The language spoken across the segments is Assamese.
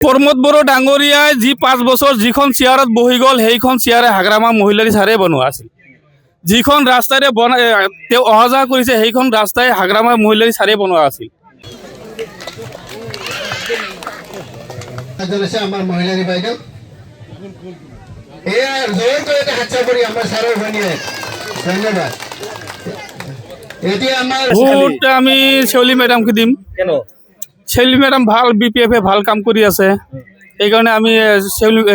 প্ৰমোদ বড়ো ডাঙৰীয়াই যি 5 বছৰ যিখন চেয়াৰত বহি গ'ল সেইখন চেয়াৰে হাগ্ৰামা মহিলাৰী চাৰে বনোৱা আছিল। যিখন ৰাস্তাৰে তেওঁ অহা যোৱা কৰিছে সেইখন ৰাস্তাই হাগ্ৰামা মহিলাৰী চাৰে বনোৱা আছিল। আমাৰ মহিলাৰী বাইদেউ এয়া জোৰকৈ এটা হাতচা কৰি আমাৰ ছাৰৰ ভনীয়ে ধন্যবাদ। এতিয়া আমাৰ ভোট আমি শেৱালী মেডামকে দিম। কেন শেৱালী মেডাম ভাল BPF ভাল কাম কৰি আছে, সেইকাৰণে আমি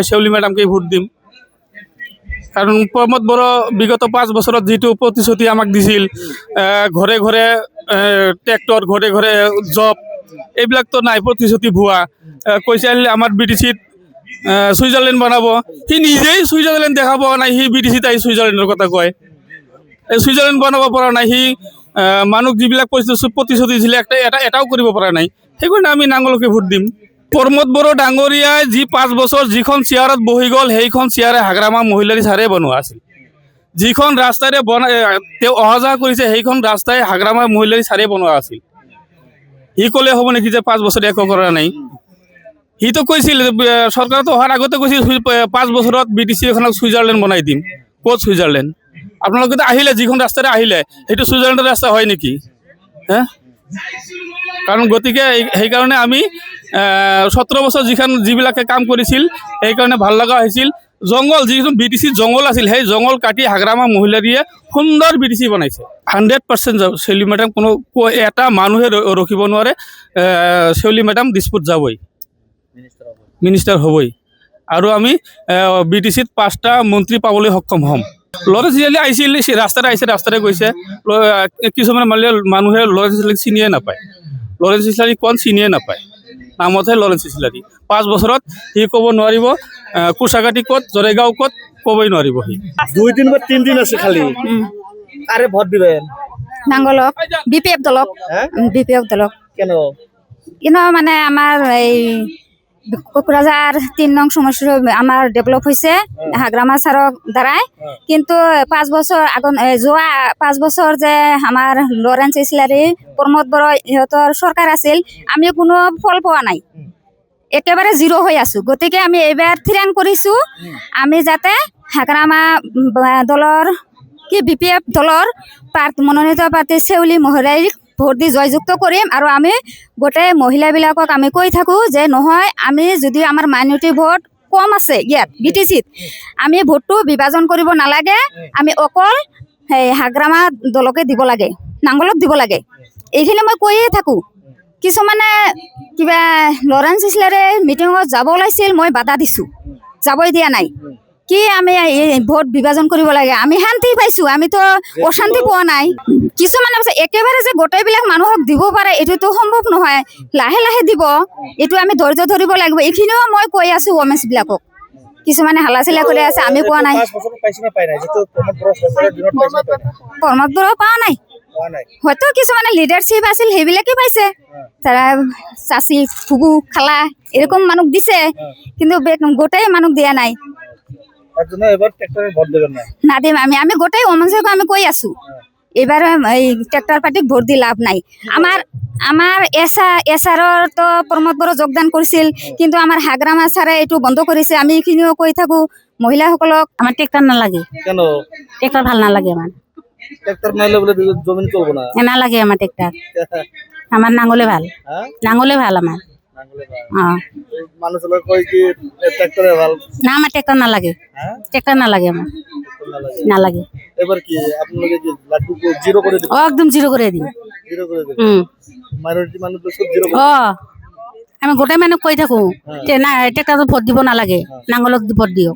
শেৱালী মেডামকে ভোট দিম। কাৰণ প্ৰমোদ বড়ো বিগত 5 বছৰত যিটো প্ৰতিশ্ৰুতি আমাক দিছিল, ঘৰে ঘৰে ট্ৰেক্টৰ, ঘৰে ঘৰে জব, এইবিলাকতো নাই। প্ৰতিশ্ৰুতি ভুৱা কৈছিল আমাৰ BTCত ছুইজাৰলেণ্ড বনাব, সি নিজেই ছুইজাৰলেণ্ড দেখাব নাই, সি BTCত আহি ছুইজাৰলেণ্ডৰ কথা কয়। এই ছুইজাৰলেণ্ড বনাব পৰা নাই, সি মানুহ যিবিলাক প্ৰতিশ্ৰুতি দিছিলে এটাও কৰিব পৰা নাই। সেইকাৰণে আমি নাঙলকে ভোট দিম। প্ৰমোদ বড়ো ডাঙৰীয়াই যি 5 বছৰ যিখন চেয়াৰত বহি গ'ল সেইখন চেয়াৰে হাগ্ৰামা মহিলাৰী চাৰে বনোৱা আছিল। যিখন ৰাস্তাৰে তেওঁ অহা যোৱা কৰিছে সেইখন ৰাস্তাই হাগ্ৰামা মহিলাৰী চাৰে বনোৱা আছিল। সি ক'লে হ'ব নেকি যে 5 বছৰ একো কৰা নাই? সিটো কৈছিল, চৰকাৰত অহাৰ আগতে কৈছিল 5 বছৰত BTC এখনক ছুইজাৰলেণ্ড বনাই দিম। ক'ত ছুইজাৰলেণ্ড? আপোনালোকে আহিলে যিখন ৰাস্তাৰে আহিলে সেইটো ছুইজাৰলেণ্ডৰ ৰাস্তা হয় নেকি? কাৰণ গতিকে সেইকাৰণে আমি 17 বছৰ যিবিলাকে কাম কৰিছিল সেইকাৰণে ভাল লগা হৈছিল। জংঘল যিটো BTC জংঘল আছিল সেই জংঘল কাটি হাগ্ৰামা মহিলাৰীয়ে সুন্দৰ BTC বনাইছে। 100% শেৱালী মেডাম কোনো এটা মানুহে ৰখিব নোৱাৰে। শেৱালী মেডাম দিছপুৰত যাবই, মিনিষ্টাৰ হ'বই। আৰু আমি BTCত 5টা মন্ত্ৰী পাবলৈ সক্ষম হ'ম। লৰেন্স চিছালি আহিছিল, ৰাস্তাৰে গৈছে। কিছুমান মানুহে লৰেন্স চিছালিক চিনিয়ে নাপায়। লৰেন্স চিছালি কোন চিনিয়ে নাপায়, নামতহে লৰেন্স চিছালি। 5 বছৰত সি ক'ব নোৱাৰিব কুৰ্চাঘাটি ক'ত, জৰেগাঁও ক'ত, ক'বই নোৱাৰিব সি। 2 দিন বা 3 দিন আছে খালি। আরে ভোট দিবেন নাঙ্গলক BPF দলক। BPF দলক কেন কিন্তু মানে আমাৰ এই কোকৰাঝাৰ 3 নং সমষ্টিৰ আমাৰ ডেভেলপ হৈছে হাগ্ৰামা ছাৰৰ দ্বাৰাই। কিন্তু 5 বছৰ আগত যোৱা 5 বছৰ যে আমাৰ লৰেন্স চিছালি, প্ৰমোদ বড়ো ইহঁতৰ চৰকাৰ আছিল, আমি কোনো ফল পোৱা নাই, একেবাৰে জিৰ' হৈ আছো। গতিকে আমি এইবাৰ থিৰাং কৰিছোঁ আমি যাতে হাগ্ৰামা দলৰ BPF দলৰ মনোনীত প্ৰাৰ্থী শেৱালী মহিলাৰীক ভোট দি জয়যুক্ত কৰিম। আৰু আমি গোটেই মহিলাবিলাকক আমি কৈ থাকোঁ যে নহয়, আমি যদি আমাৰ মাইনৰিটি ভোট কম আছে ইয়াত BTCত, আমি ভোটটো বিভাজন কৰিব নালাগে, আমি অকল সেই হাগ্ৰামা দলকে দিব লাগে, নাঙ্গলক দিব লাগে। এইখিনি মই কৈয়ে থাকোঁ। কিছুমানে কিবা লৰেন্স চিছালিৰে মিটিঙত যাব ওলাইছিল, মই বাধা দিছোঁ, যাবই দিয়া নাই। কি আমি ভোট বিভাজন কৰিব লাগে? আমি শান্তি পাইছোঁ, আমিতো অশান্তি পোৱা নাই। কিছুমানে একেবাৰে যে গোটেইবিলাক মানুহক দিব পাৰে এইটোতো সম্ভৱ নহয়, লাহে লাহে দিব, এইটো আমি ধৈৰ্য ধৰিব লাগিব। এইখিনিও মই কৈ আছোঁ বিলাকক। কিছুমানে হালা চিলা কৰি আছে, আমি পোৱা নাই। প্ৰমোদ বড়ো পোৱা নাই, হয়তো কিছুমানে লিডাৰশ্বিপ আছিল সেইবিলাকে পাইছে, তারা চাচি ফুবু খালা এরকম মানুষ দিছে, কিন্তু গোটাই মানুষ দিয়া নাই। না দিম আমি গোটাই অমানুষকে আমি কৈ আছো, এবারে এই ট্রেক্টর পার্টিক ভোট দি লাভ নাই। আমার এছাৰৰ তো প্ৰমোদ বড়ো যোগদান কৰিছিল, কিন্তু আমাৰ হাগ্ৰামা ছাৰে এইটো বন্ধ কৰিছে। আমি এইখিনিও কৈ থাকোঁ মহিলাসকলক, আমাৰ ট্ৰেক্টৰ নালাগে। কেন ট্ৰেক্টৰ ভাল নালাগে, আমাৰ ট্রেক্টর নাইলে বলে জমিন চলবো না, নালাগে আমার ট্রেক্টর। আমার নাঙ্গলে ভাল, নাঙ্গলে ভাল আমার। মানুষ কয় কি ট্রেক্টরে ভাল না, আমার ট্রেক্টর নালাগে, ট্রেক্টর নালাগে আমার, নালাগে। এবার কি আপনাদের কি লাড্ডু জিরো করে দিবেন? একদম জিরো করে দিন, জিরো করে দিবেন। মাইনরিটি মানুষ তো সব জিরো করে। আমি গোটাই মানুষ কৈ থাকো না ট্রেক্টর ভোট দিব নালাগে, নাঙ্গলক ভোট দিও।